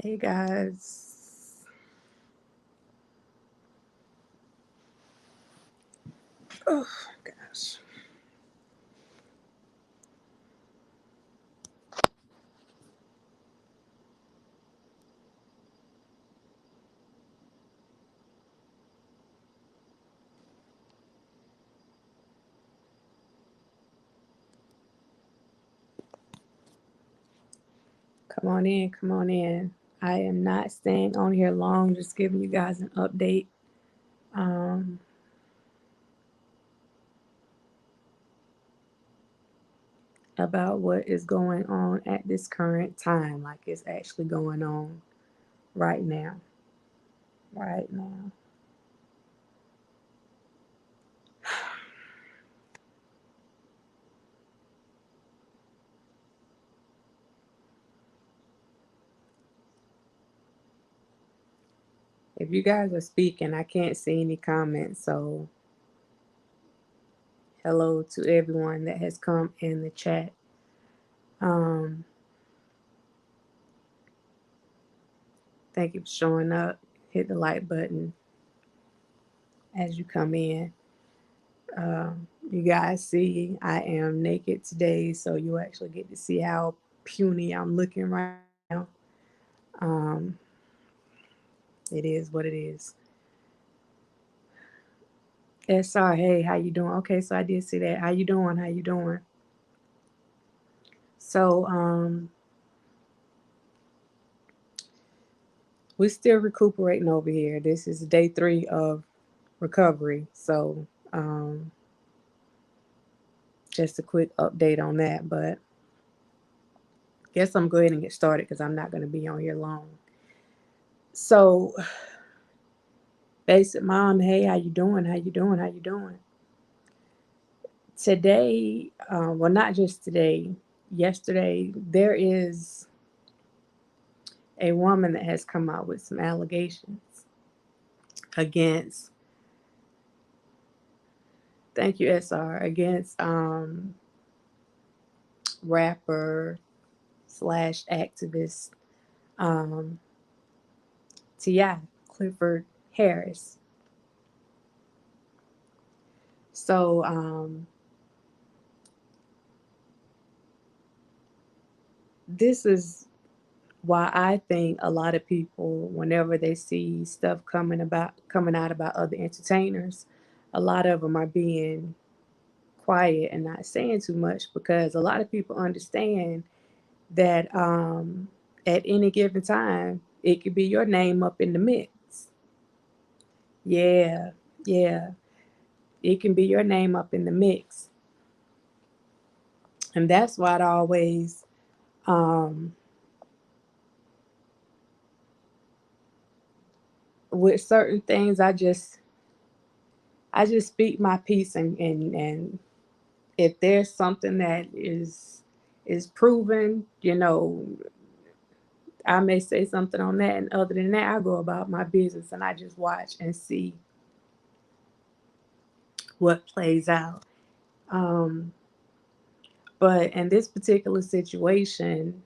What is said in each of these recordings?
Hey guys. Oh gosh. Come on in, come on in. I am not staying on here long, just giving you guys an update um, about what is going on at this current time. Like it's actually going on right now. Right now. If you guys are speaking, I can't see any comments. So, hello to everyone that has come in the chat. Um, Thank you for showing up. Hit the like button as you come in. You guys see, I am naked today, so you actually get to see how puny I'm looking right now. Um, it is what it is. SR, hey, how you doing? Okay, so I did see that. How you doing? How you doing? So, we're still recuperating over here. This is day 3 of recovery. So, just a quick update on that. But guess I'm going and get started because I'm not going to be on here long. So, basic mom, hey, how you doing? How you doing? How you doing? Today, well, not just today, yesterday, there is a woman that has come out with some allegations against, thank you, SR, against rapper slash activist um, T.I. Clifford Harris. So, this is why I think a lot of people, whenever they see stuff coming out about other entertainers, a lot of them are being quiet and not saying too much because a lot of people understand that at any given time it could be your name up in the mix. Yeah, yeah, it can be your name up in the mix, and that's why I always um, with certain things I just speak my piece and if there's something that is proven, I may say something on that, and other than that, I go about my business and I just watch and see what plays out. Um, but in this particular situation,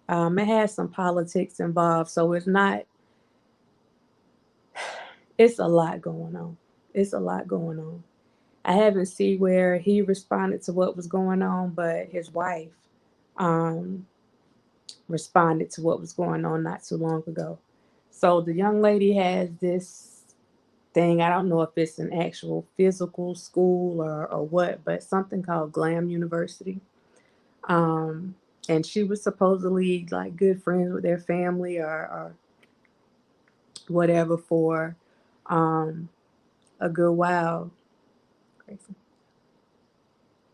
it has some politics involved, so it's a lot going on. It's a lot going on. I haven't seen where he responded to what was going on, but his wife um, responded to what was going on not too long ago. So the young lady has this thing. I don't know if it's an actual physical school or what, but something called Glam University. Um, and she was supposedly like good friends with their family or whatever for um, a good while.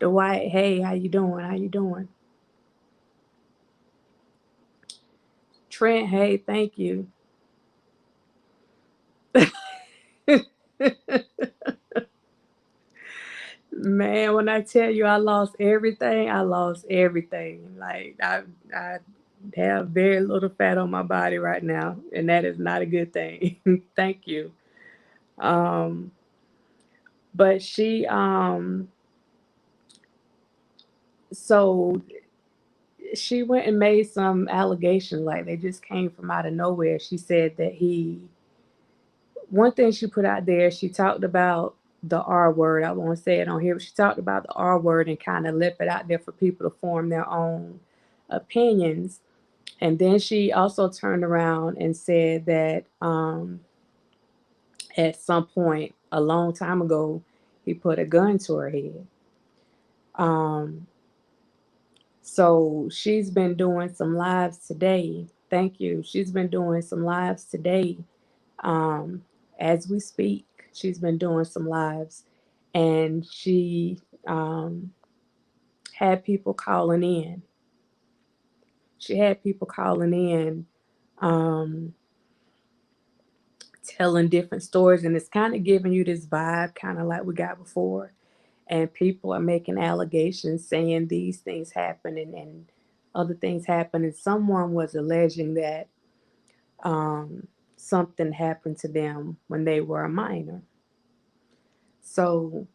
Dwight, hey, how you doing? How you doing? Trent, hey, thank you. Man, when I tell you I lost everything, I lost everything. Like I have very little fat on my body right now, and that is not a good thing. Thank you. Um, but she so she went and made some allegations, like they just came from out of nowhere. She said that one thing she put out there, she talked about the R word. I won't say it on here, but she talked about the R word and kind of left it out there for people to form their own opinions. And then she also turned around and said that at some point a long time ago, he put a gun to her head. Um, so she's been doing some lives today. Thank you. She's been doing some lives today. Um, as we speak, she's been doing some lives, and she had people calling in. She had people calling in, um, telling different stories, and it's kind of giving you this vibe, kind of like we got before. And people are making allegations saying these things happen and other things happen. And someone was alleging that um, something happened to them when they were a minor. So,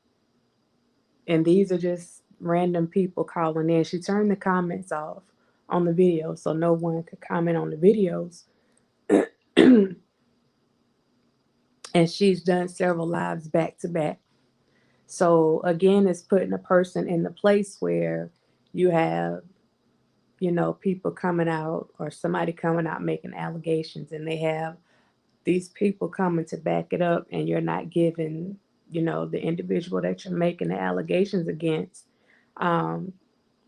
and these are just random people calling in. She turned the comments off on the video so no one could comment on the videos. And she's done several lives back to back. So again, it's putting a person in the place where you have, people coming out or somebody coming out making allegations, and they have these people coming to back it up, and you're not giving, the individual that you're making the allegations against um,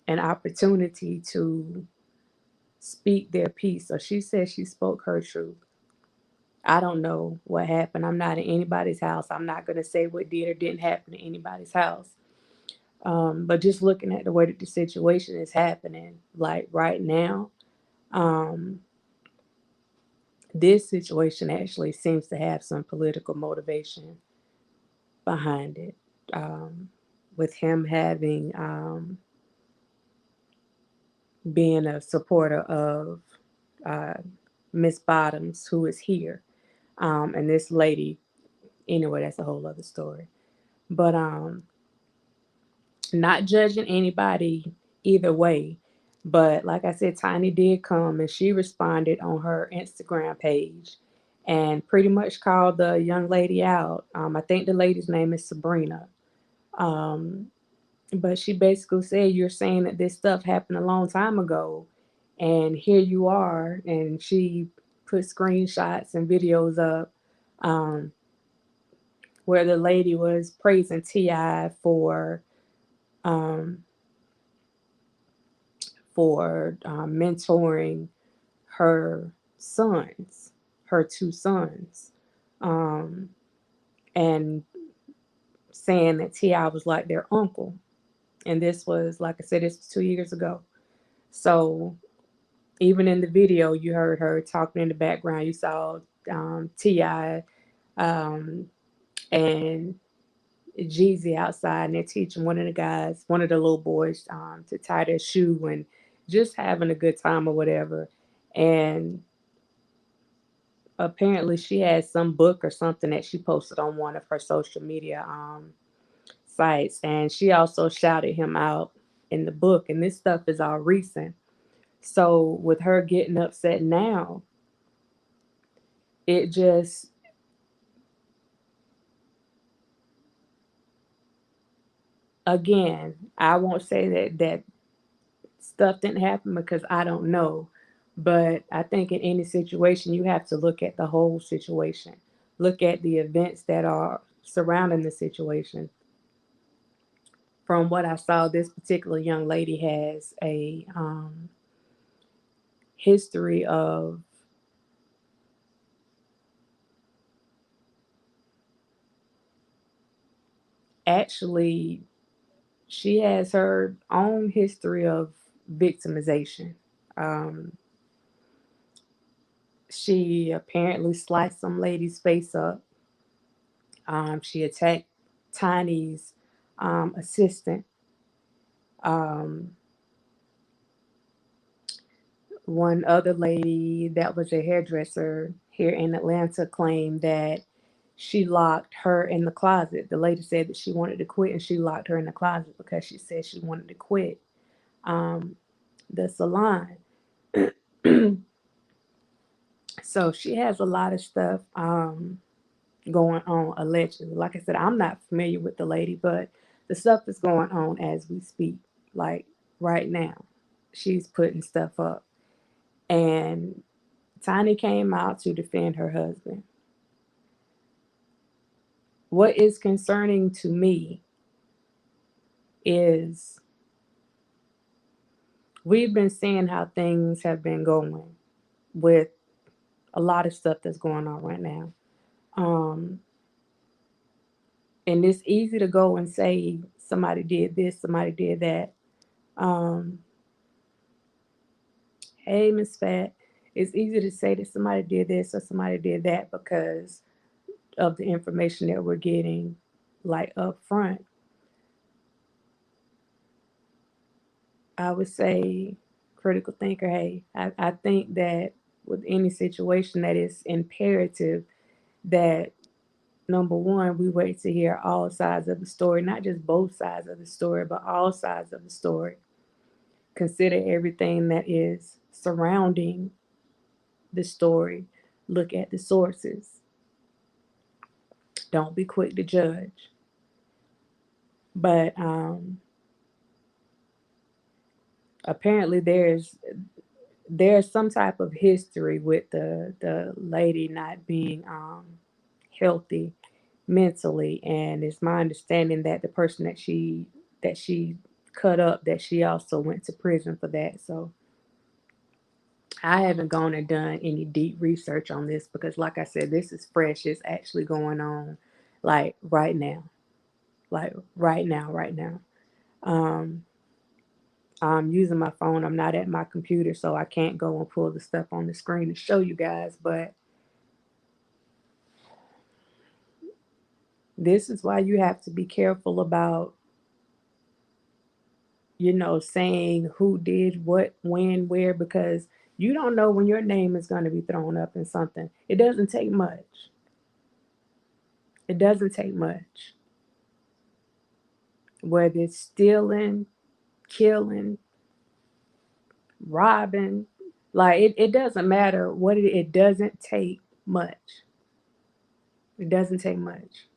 an opportunity to speak their piece. So she said she spoke her truth. I don't know what happened. I'm not in anybody's house. I'm not going to say what did or didn't happen in anybody's house. But just looking at the way that the situation is happening, like right now, um, this situation actually seems to have some political motivation behind it. Um, with him having being a supporter of uh, Miss Bottoms, who is here, and this lady. Anyway, that's a whole other story. But not judging anybody either way. But like I said, Tiny did come and she responded on her Instagram page and pretty much called the young lady out. I think the lady's name is Sabrina. Um, but she basically said, "You're saying that this stuff happened a long time ago, and here you are." And she put screenshots and videos up um, where the lady was praising Ti um, for mentoring her sons, her two sons, um, and saying that Ti was like their uncle. And this was, like I said, this was 2 years ago. So even in the video, you heard her talking in the background. You saw Ti um, and Jeezy outside, and they're teaching one of the guys, one of the little boys, to tie their shoe and just having a good time or whatever. And apparently, she had some book or something that she posted on one of her social media sites, and she also shouted him out in the book. And this stuff is all recent. So with her getting upset now, it just again, I won't say that stuff didn't happen because I don't know. But I think in any situation, you have to look at the whole situation, look at the events that are surrounding the situation. From what I saw, this particular young lady has a history of actually, she has her own history of victimization. Um, she apparently sliced some lady's face up. She attacked Tiny's assistant. Um, one other lady that was a hairdresser here in Atlanta claimed that she locked her in the closet. The lady said that she wanted to quit and she locked her in the closet because she said she wanted to quit. Um, the salon. So she has a lot of stuff going on allegedly. Like I said, I'm not familiar with the lady, but the stuff is going on as we speak. Like right now, she's putting stuff up. And Tiny came out to defend her husband. What is concerning to me is we've been seeing how things have been going with a lot of stuff that's going on right now. Um, and it's easy to go and say somebody did this, somebody did that. Um, hey, Miss Fat, it's easy to say that somebody did this or somebody did that because of the information that we're getting, like up front. I would say, critical thinker, hey, I think that with any situation that is imperative that number one, we wait to hear all sides of the story, not just both sides of the story, but all sides of the story. Consider everything that is surrounding the story. Look at the sources. Don't be quick to judge. But apparently, there's some type of history with the lady not being healthy mentally, and it's my understanding that the person that she cut up, that she also went to prison for that. So I haven't gone and done any deep research on this because, like I said, this is fresh. It's actually going on, like right now, right now. Um, I'm using my phone. I'm not at my computer, so I can't go and pull the stuff on the screen to show you guys. But this is why you have to be careful about, saying who did what, when, where, because you don't know when your name is going to be thrown up in something. It doesn't take much. It doesn't take much. Whether it's stealing, killing, robbing, like it doesn't matter what it doesn't take much. It doesn't take much.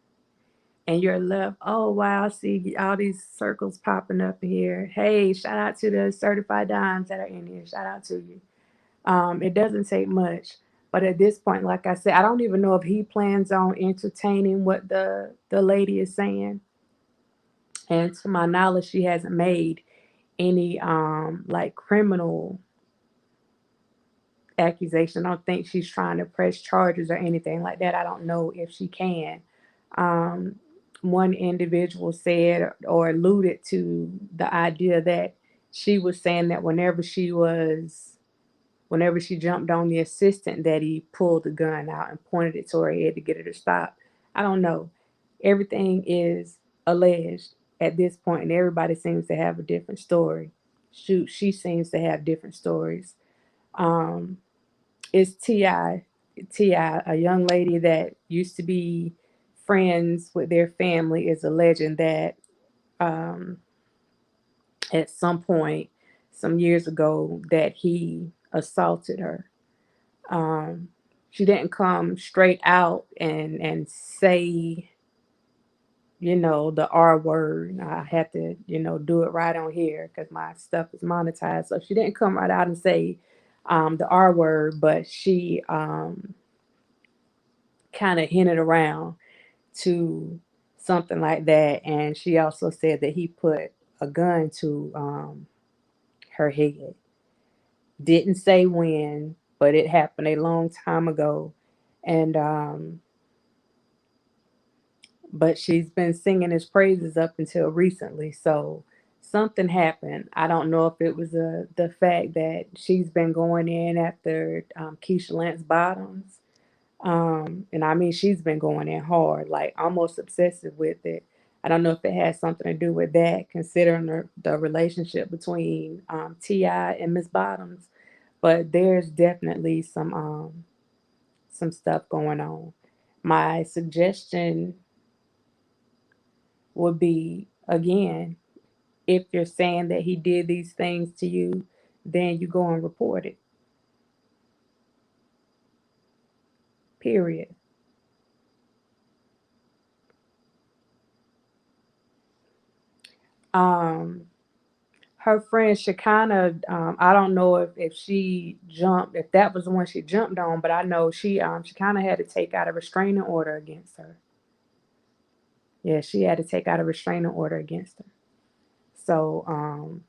And you're left, oh wow, I see all these circles popping up here. Hey, shout out to the certified dimes that are in here. Shout out to you. It doesn't take much. But at this point, like I said, I don't even know if he plans on entertaining what the lady is saying. And to my knowledge, she hasn't made any like criminal accusation. I don't think she's trying to press charges or anything like that. I don't know if she can. Um, one individual said or alluded to the idea that she was saying that whenever she jumped on the assistant, that he pulled the gun out and pointed it to her head to get her to stop. I don't know. Everything is alleged at this point, and everybody seems to have a different story. Shoot, she seems to have different stories. Um, it's Ti, a young lady that used to be friends with their family, is a legend that um, at some point, some years ago, that he assaulted her. Um, she didn't come straight out and say, the R word. I had to, do it right on here because my stuff is monetized. So she didn't come right out and say the R word, but she kind of hinted around to something like that. And she also said that he put a gun to her head. Didn't say when, but it happened a long time ago. And but she's been singing his praises up until recently. So something happened. I don't know if it was the fact that she's been going in after Keisha Lance Bottoms. And I mean, she's been going in hard, like almost obsessive with it. I don't know if it has something to do with that, considering the relationship between Ti and Miss Bottoms. But there's definitely some stuff going on. My suggestion would be, again, if you're saying that he did these things to you, then you go and report it. Period. Um, Her friend Shekinah, I don't know if she jumped, if that was the one she jumped on, but I know she kind of had to take out a restraining order against her. Yeah, she had to take out a restraining order against her. So,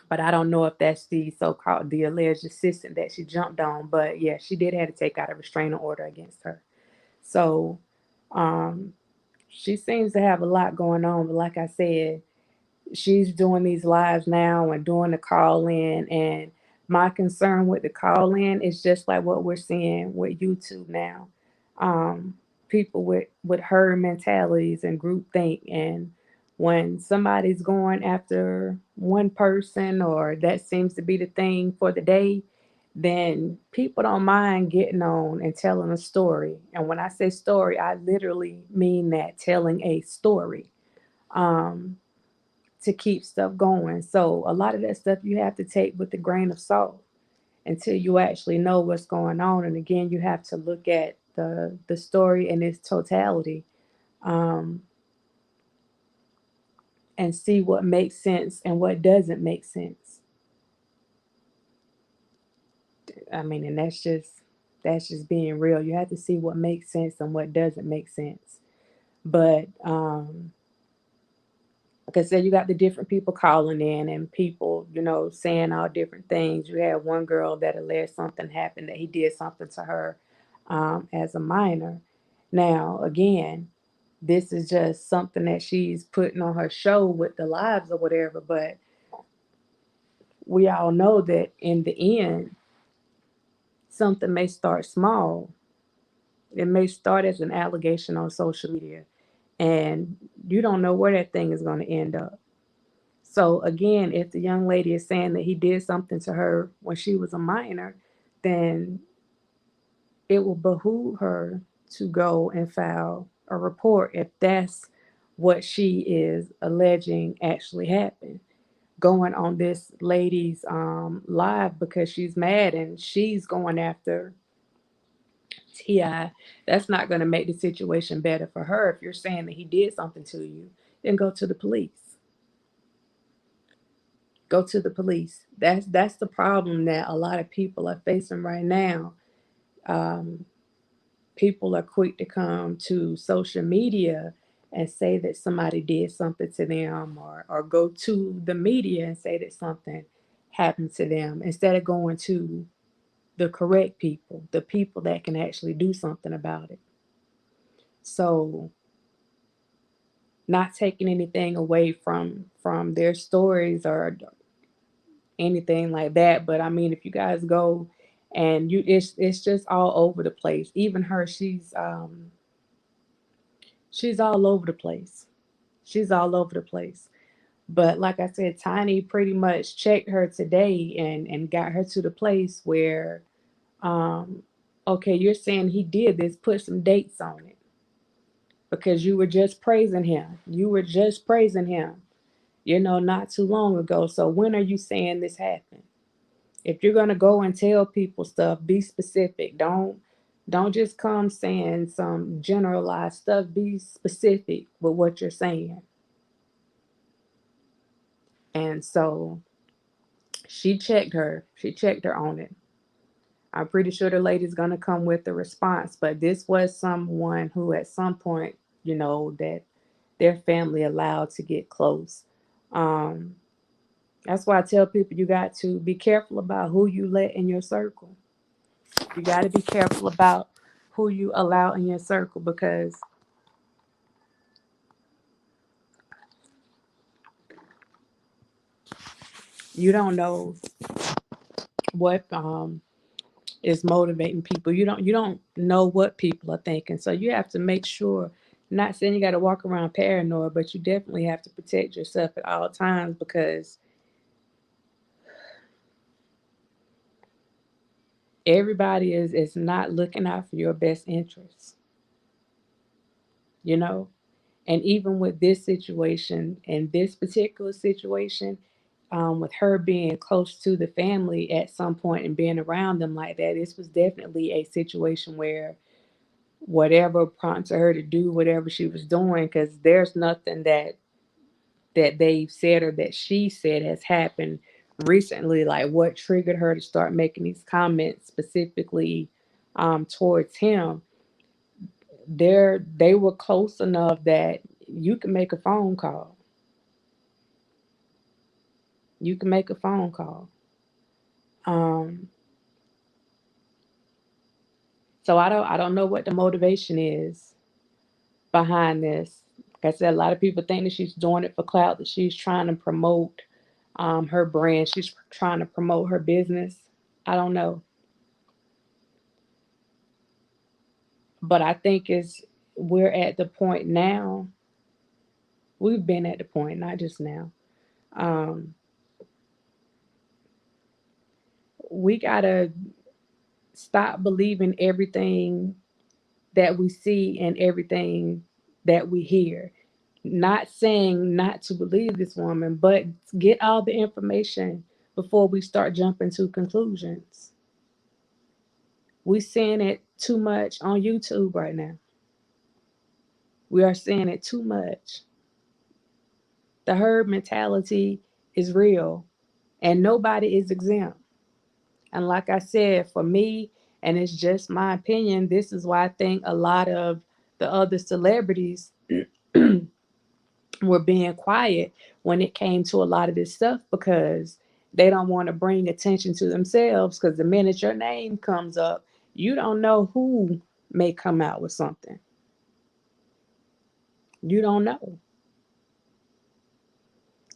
but I don't know if that's the so-called the alleged assistant that she jumped on. But yeah, she did have to take out a restraining order against her. So, um, she seems to have a lot going on. But like I said, she's doing these lives now and doing the call in. And my concern with the call in is just like what we're seeing with YouTube now. Um, People with herd mentalities and groupthink, and when somebody's going after one person, or that seems to be the thing for the day, then people don't mind getting on and telling a story. And when I say story, I literally mean that, telling a story. Um, to keep stuff going. So a lot of that stuff you have to take with a grain of salt until you actually know what's going on. And again, you have to look at the story in its totality, um, and see what makes sense and what doesn't make sense. I mean, and that's just being real. You have to see what makes sense and what doesn't make sense. But like I said, you got the different people calling in and people, saying all different things. You had one girl that alleged something happened, that he did something to her as a minor. Now, again, this is just something that she's putting on her show with the lives or whatever, but we all know that in the end, something may start small. It may start as an allegation on social media, and you don't know where that thing is going to end up. So again, if the young lady is saying that he did something to her when she was a minor, then it will behoove her to go and file a report if that's what she is alleging actually happened. Going on this lady's live because she's mad and she's going after Ti. That's not going to make the situation better for her. If you're saying that he did something to you, then go to the police. Go to the police. That's the problem that a lot of people are facing right now. Um, People are quick to come to social media and say that somebody did something to them, or go to the media and say that something happened to them, instead of going to the correct people, the people that can actually do something about it. So, not taking anything away from their stories or anything like that. But I mean, if you guys go and it's just all over the place. Even her, she's all over the place. She's all over the place. But like I said, Tiny pretty much checked her today and got her to the place where, um, okay, you're saying he did this, put some dates on it, because you were just praising him. You were just praising him, not too long ago. So when are you saying this happened? If you're gonna go and tell people stuff, be specific. Don't just come saying some generalized stuff. Be specific with what you're saying. And so she checked her. She checked her on it. I'm pretty sure the lady's gonna come with a response. But this was someone who at some point, that their family allowed to get close. Um, that's why I tell people you got to be careful about who you let in your circle. You got to be careful about who you allow in your circle, because you don't know what is motivating people. You don't know what people are thinking. So you have to make sure. Not saying you got to walk around paranoid, but you definitely have to protect yourself at all times, because everybody is not looking out for your best interests. You know, and even with this situation, and this particular situation, with her being close to the family at some point and being around them like that, this was definitely a situation where whatever prompted her to do whatever she was doing, because there's nothing that they said or that she said has happened recently, like what triggered her to start making these comments specifically towards him. They were close enough that you can make a phone call. You can make a phone call. Um, so I don't know what the motivation is behind this. Like I said, a lot of people think that she's doing it for clout, that she's trying to promote her brand. She's trying to promote her business. I don't know. But I think we're at the point now. We've been at the point, not just now. Um, we gotta stop believing everything that we see and everything that we hear. Not saying not to believe this woman, but get all the information before we start jumping to conclusions. We're seeing it too much on YouTube right now. We are seeing it too much. The herd mentality is real and nobody is exempt. And like I said, for me, and it's just my opinion, this is why I think a lot of the other celebrities were being quiet when it came to a lot of this stuff, because they don't want to bring attention to themselves, because the minute your name comes up, you don't know who may come out with something. You don't know.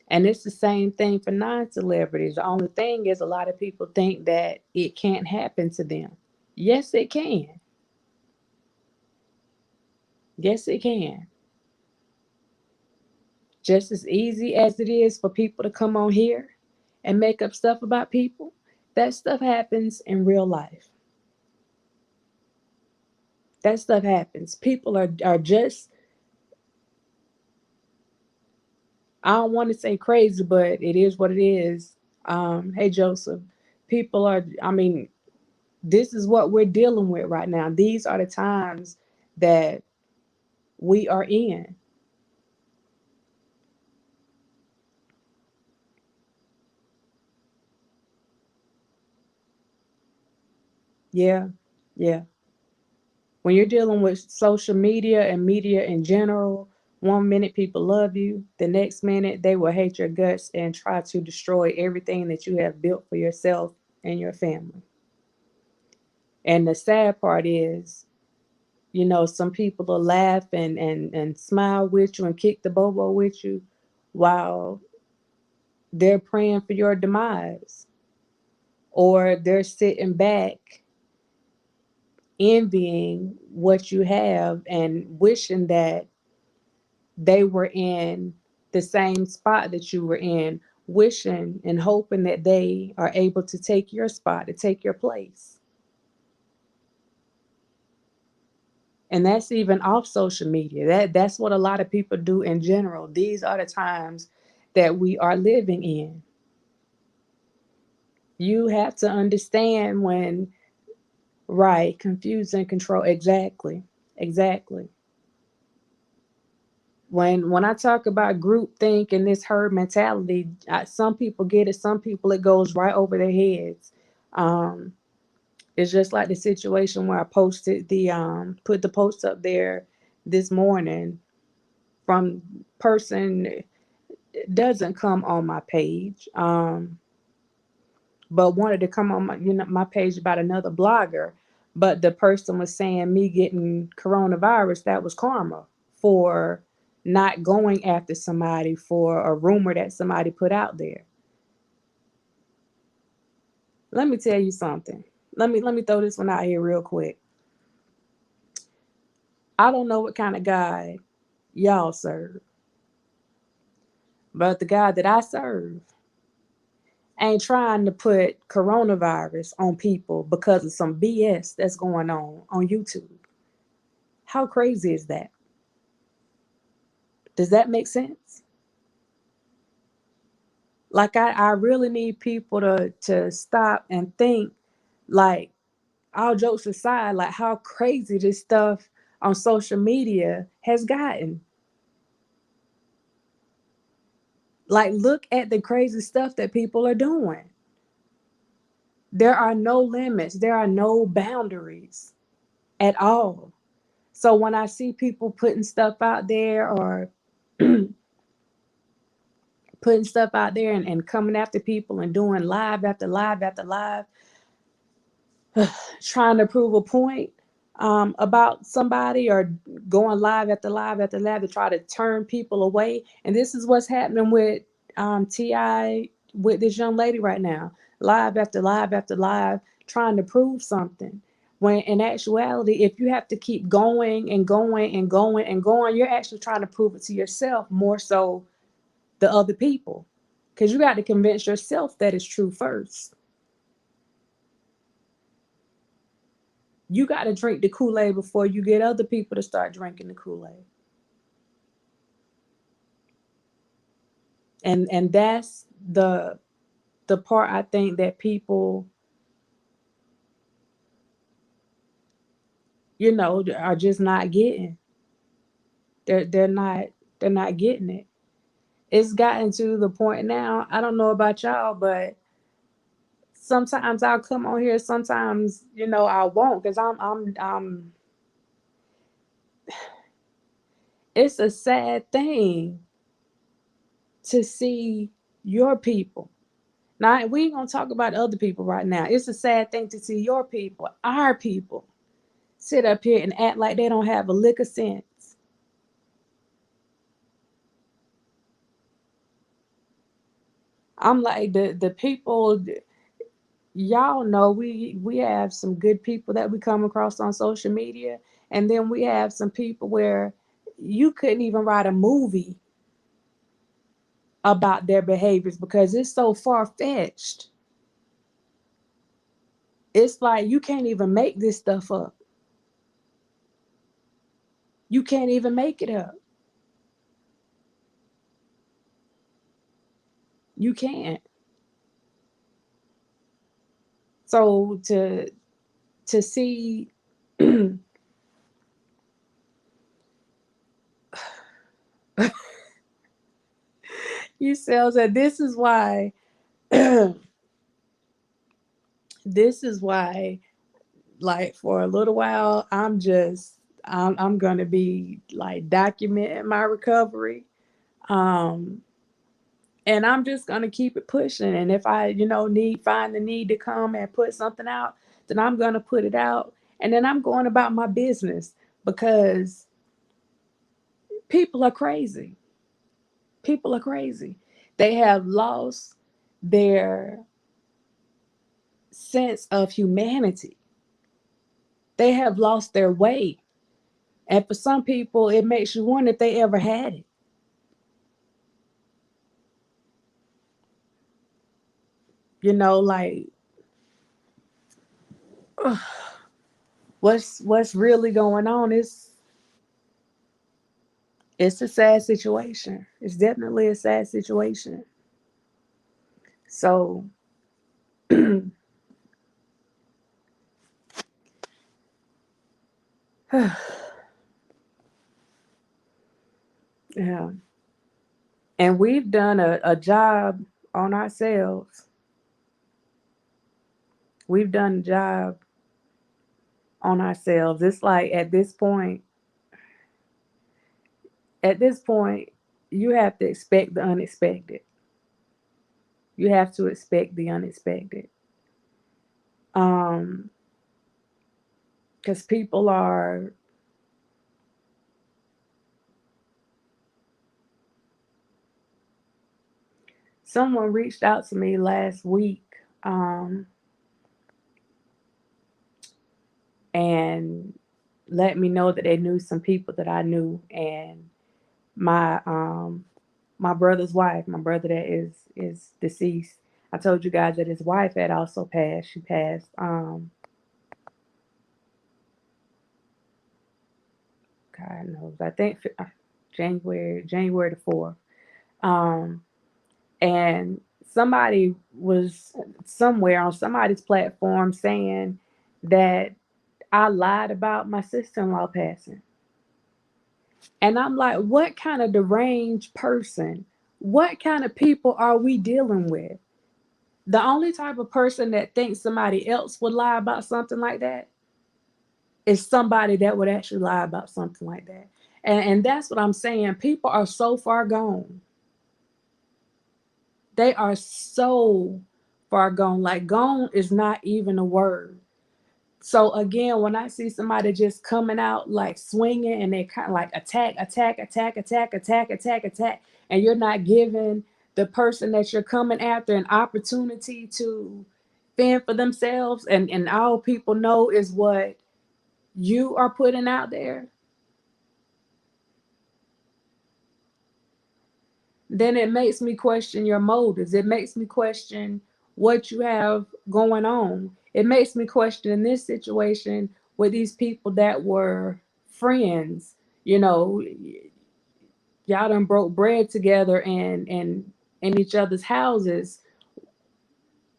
And it's the same thing for non-celebrities. The only thing is a lot of people think that it can't happen to them. Yes, it can. Yes, it can. Just as easy as it is for people to come on here and make up stuff about people, that stuff happens in real life. That stuff happens. People are just, I don't want to say crazy, but it is what it is. Hey, Joseph, people are, I mean, this is what we're dealing with right now. These are the times that we are in. Yeah, yeah. When you're dealing with social media and media in general, one minute people love you, the next minute they will hate your guts and try to destroy everything that you have built for yourself and your family. And the sad part is, some people will laugh and smile with you and kick the bobo with you while they're praying for your demise, or they're sitting back envying what you have and wishing that they were in the same spot that you were in, wishing and hoping that they are able to take your spot, to take your place. And that's even off social media. That's what a lot of people do in general. These are the times that we are living in. You have to understand when, right, confuse and control. Exactly. Exactly. When I talk about group think and this herd mentality, some people get it, some people it goes right over their heads. Um, it's just like the situation where I posted put the post up there this morning from person doesn't come on my page, but wanted to come on my page about another blogger. But the person was saying me getting coronavirus, that was karma for not going after somebody for a rumor that somebody put out there. Let me tell you something. Let me throw this one out here real quick. I don't know what kind of God y'all serve, but the God that I serve ain't trying to put coronavirus on people because of some BS that's going on YouTube. How crazy is that? Does that make sense? Like I really need people to stop and think, like, all jokes aside, like how crazy this stuff on social media has gotten. Like, look at the crazy stuff that people are doing. There are no limits, there are no boundaries at all. So when I see people putting stuff out there, or putting stuff out there, and coming after people and doing live after live after live, trying to prove a point about somebody, or going live after live after live to try to turn people away. And this is what's happening with Ti, with this young lady right now, live after live after live, trying to prove something. When in actuality, if you have to keep going and going and going and going, you're actually trying to prove it to yourself more so the other people, because you got to convince yourself that it's true first. You got to drink the Kool-Aid before you get other people to start drinking the Kool-Aid. And that's the part I think that people, are just not getting. They're not getting it. It's gotten to the point now. I don't know about y'all, but sometimes I'll come on here. Sometimes I won't, because I'm. It's a sad thing to see your people. Now, we ain't gonna talk about other people right now. It's a sad thing to see your people, our people, sit up here and act like they don't have a lick of sense. I'm like, the people, y'all know, we have some good people that we come across on social media, and then we have some people where you couldn't even write a movie about their behaviors because it's so far fetched. It's like you can't even make this stuff up. You can't even make it up. You can't. So to see you selves that this is why this is why, like, for a little while I'm gonna be like documenting my recovery. Um and I'm just gonna keep it pushing. And if I, find the need to come and put something out, then I'm gonna put it out. And then I'm going about my business, because people are crazy. People are crazy. They have lost their sense of humanity. They have lost their way. And for some people, it makes you wonder if they ever had it. Like, what's really going on is, it's a sad situation. It's definitely a sad situation. So yeah. And we've done a job on ourselves. We've done a job on ourselves. It's like, at this point, you have to expect the unexpected. You have to expect the unexpected. Um, because people are, someone reached out to me last week, and let me know that they knew some people that I knew, and my my brother's wife, my brother that is deceased. I told you guys that his wife had also passed. She passed God knows, I think January the 4th. Um and somebody was somewhere on somebody's platform saying that I lied about my sister-in-law passing. And I'm like, what kind of deranged person? What kind of people are we dealing with? The only type of person that thinks somebody else would lie about something like that is somebody that would actually lie about something like that. And that's what I'm saying. People are so far gone. They are so far gone. Like, gone is not even a word. So again, when I see somebody just coming out like swinging and they kind of like attack, attack, attack, attack, attack, attack, attack, and you're not giving the person that you're coming after an opportunity to fend for themselves, and all people know is what you are putting out there, then it makes me question your motives. It makes me question what you have going on. It makes me question in this situation with these people that were friends, you know, y'all done broke bread together and in each other's houses.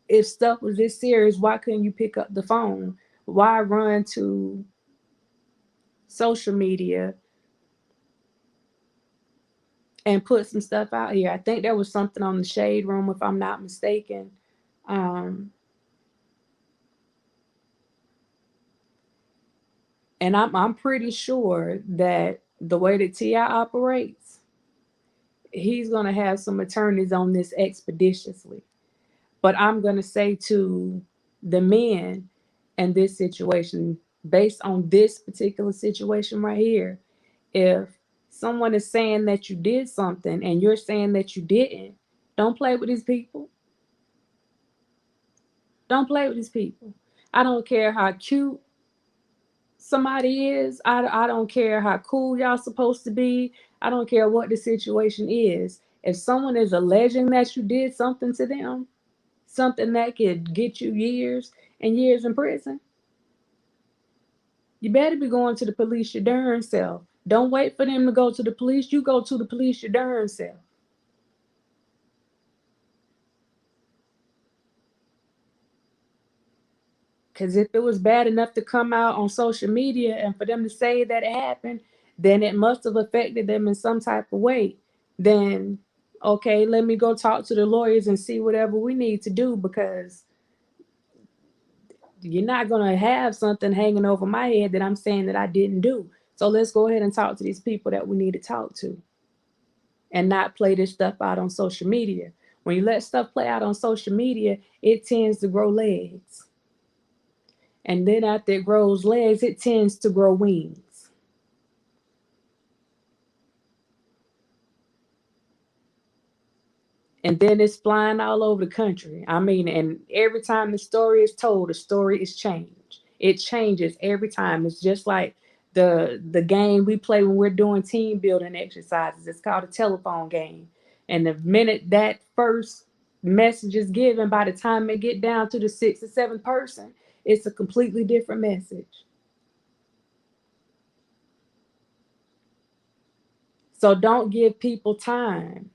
If stuff was this serious, why couldn't you pick up the phone? Why run to social media and put some stuff out here? I think there was something on the Shade Room, if I'm not mistaken. Um, and I'm pretty sure that the way that Ti operates, he's gonna have some attorneys on this expeditiously. But I'm gonna say to the men in this situation, based on this particular situation right here, if someone is saying that you did something and you're saying that you didn't, don't play with these people. Don't play with these people. I don't care how cute somebody is. I don't care how cool y'all supposed to be. I don't care what the situation is. If someone is alleging that you did something to them, something that could get you years and years in prison, you better be going to the police your darn self. Don't wait for them to go to the police. You go to the police your darn self. Because if it was bad enough to come out on social media and for them to say that it happened, then it must have affected them in some type of way. Then, okay, let me go talk to the lawyers and see whatever we need to do, because you're not going to have something hanging over my head that I'm saying that I didn't do. So let's go ahead and talk to these people that we need to talk to and not play this stuff out on social media. When you let stuff play out on social media, it tends to grow legs. And then after it grows legs, it tends to grow wings. And then it's flying all over the country. I mean, and every time the story is told, the story is changed. It changes every time. It's just like the game we play when we're doing team building exercises. It's called a telephone game. And the minute that first message is given, by the time it get down to the sixth or seventh person, it's a completely different message. So don't give people time.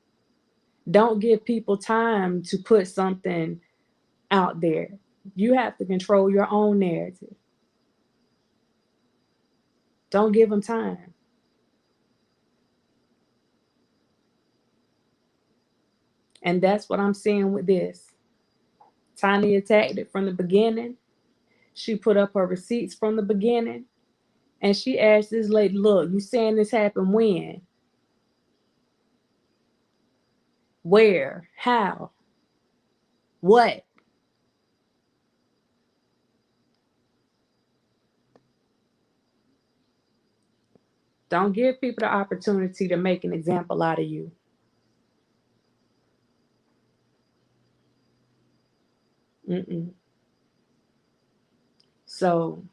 Don't give people time to put something out there. You have to control your own narrative. Don't give them time. And that's what I'm seeing with this. Tiny attacked it from the beginning. She put up her receipts from the beginning. And she asked this lady, look, you saying this happened when? Where? How? What? Don't give people the opportunity to make an example out of you. Mm-mm. So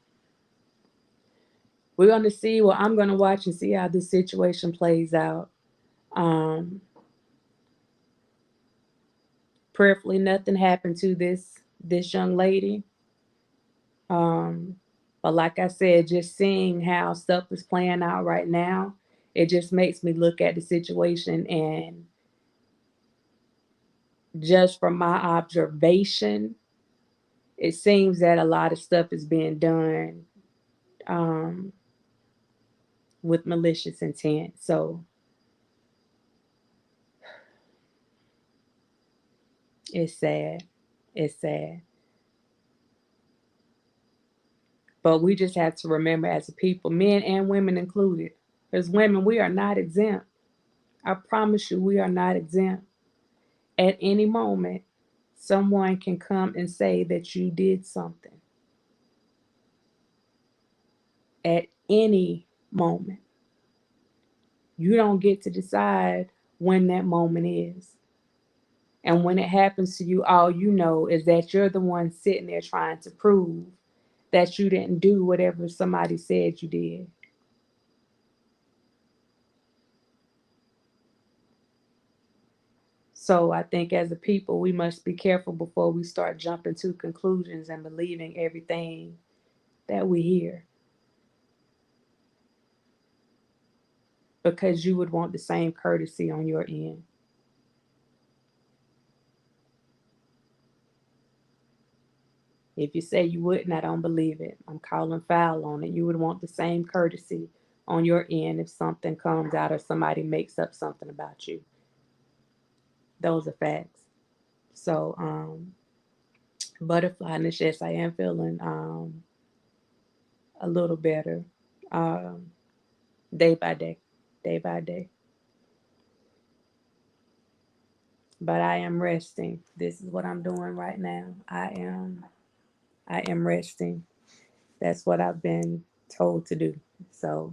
we're going to see. Well, I'm going to watch and see how this situation plays out. Um, Prayerfully, nothing happened to this young lady. Um, but like I said, just seeing how stuff is playing out right now, it just makes me look at the situation and just from my observation, it seems that a lot of stuff is being done um, with malicious intent. So it's sad. It's sad. But we just have to remember as a people, men and women included, as women, we are not exempt. I promise you, we are not exempt. At any moment, someone can come and say that you did something. At any moment. You don't get to decide when that moment is. And when it happens to you, all you know is that you're the one sitting there trying to prove that you didn't do whatever somebody said you did. So I think as a people, we must be careful before we start jumping to conclusions and believing everything that we hear, because you would want the same courtesy on your end. If you say you wouldn't, I don't believe it. I'm calling foul on it. You would want the same courtesy on your end if something comes out or somebody makes up something about you. Those are facts. So, butterflyness, yes, I am feeling a little better um, day by day, day by day. But I am resting. This is what I'm doing right now. I am resting. That's what I've been told to do. So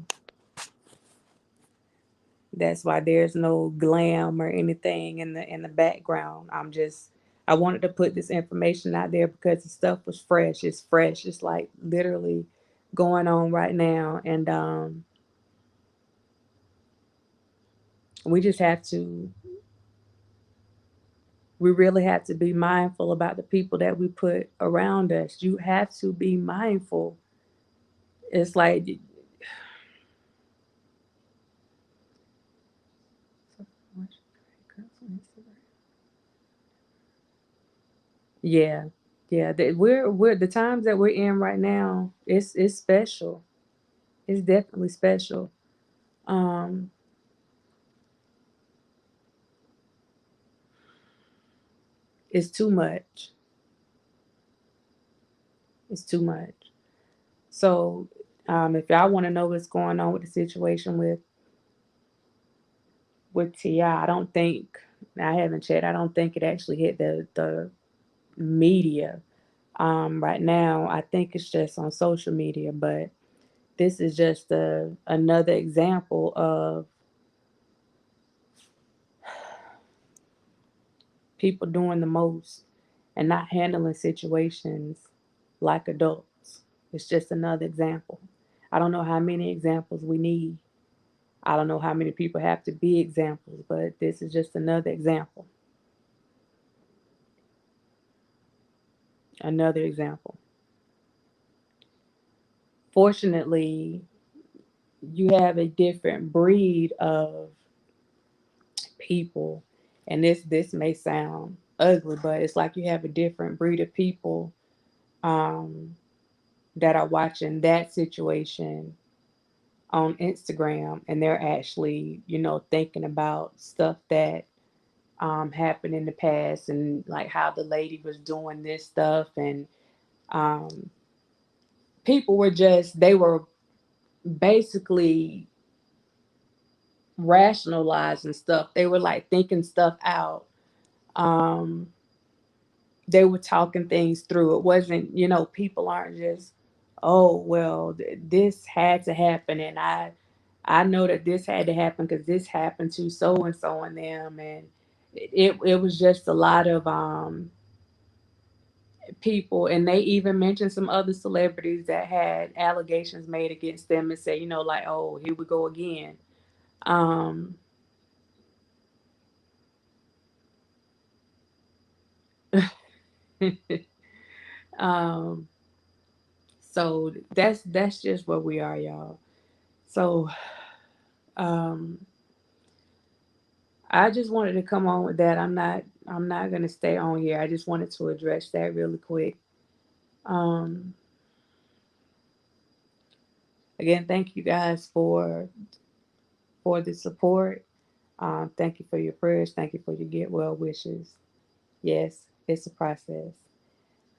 that's why there's no glam or anything in the background. I wanted to put this information out there because the stuff was fresh. It's fresh. It's like literally going on right now. And we just have to we really have to be mindful about the people that we put around us. You have to be mindful. It's like, yeah, yeah. We're the times that we're in right now. It's special. It's definitely special. Um, it's too much. It's too much. So, if y'all want to know what's going on with the situation with Ti, I don't think I haven't checked. I don't think it actually hit the media. Right now, I think it's just on social media, but this is just another example of people doing the most and not handling situations like adults. It's just another example. I don't know how many examples we need. I don't know how many people have to be examples, but this is just another example. Another example. Fortunately, you have a different breed of people, and this may sound ugly, but it's like you have a different breed of people um, that are watching that situation on Instagram, and they're actually, thinking about stuff that happened in the past, and like how the lady was doing this stuff, and um, people were they were basically rationalizing stuff. They were like thinking stuff out. Um, they were talking things through. It wasn't, people aren't just, oh well, this had to happen, and I know that this had to happen because this happened to so and so and them, and it was just a lot of people, and they even mentioned some other celebrities that had allegations made against them and say, like, oh, here we go again. Um, um, so that's just where we are, y'all. So um, I just wanted to come on with that. I'm not gonna stay on here. I just wanted to address that really quick. Um, Again, thank you guys for the support. Thank you for your prayers. Thank you for your get well wishes. Yes, it's a process.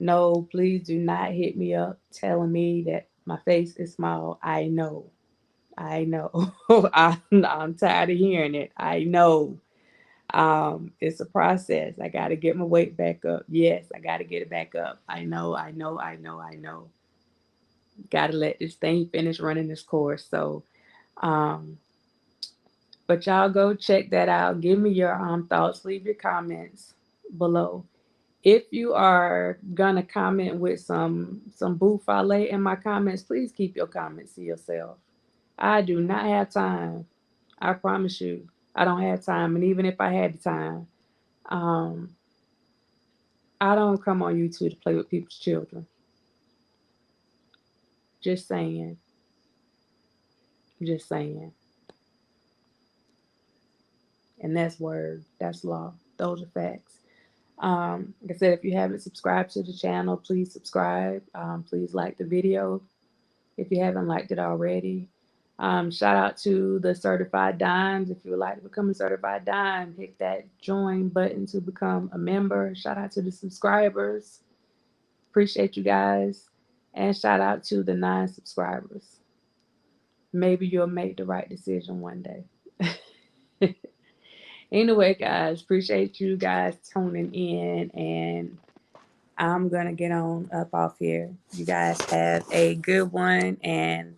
No, please do not hit me up telling me that my face is small. I know. I know. I'm tired of hearing it. I know. It's a process. I got to get my weight back up. Yes, I got to get it back up. I know. I know. I know. I know. Got to let this thing finish running this course. So, um, but y'all go check that out. Give me your thoughts. Leave your comments below. If you are gonna comment with some buffale in my comments, please keep your comments to yourself. I do not have time. I promise you, I don't have time. And even if I had the time, um, I don't come on YouTube to play with people's children. Just saying. Just saying. And that's word. That's law. Those are facts. Like I said, if you haven't subscribed to the channel, please subscribe. Please like the video if you haven't liked it already. Shout out to the certified dimes. If you would like to become a certified dime, hit that join button to become a member. Shout out to the subscribers. Appreciate you guys. And shout out to the 9 subscribers. Maybe you'll make the right decision one day. Anyway, guys, appreciate you guys tuning in, and I'm gonna get on up off here. You guys have a good one, and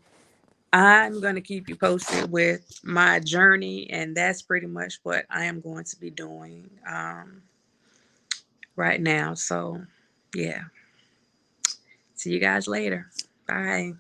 I'm going to keep you posted with my journey, and that's pretty much what I am going to be doing right now. So, yeah. See you guys later. Bye.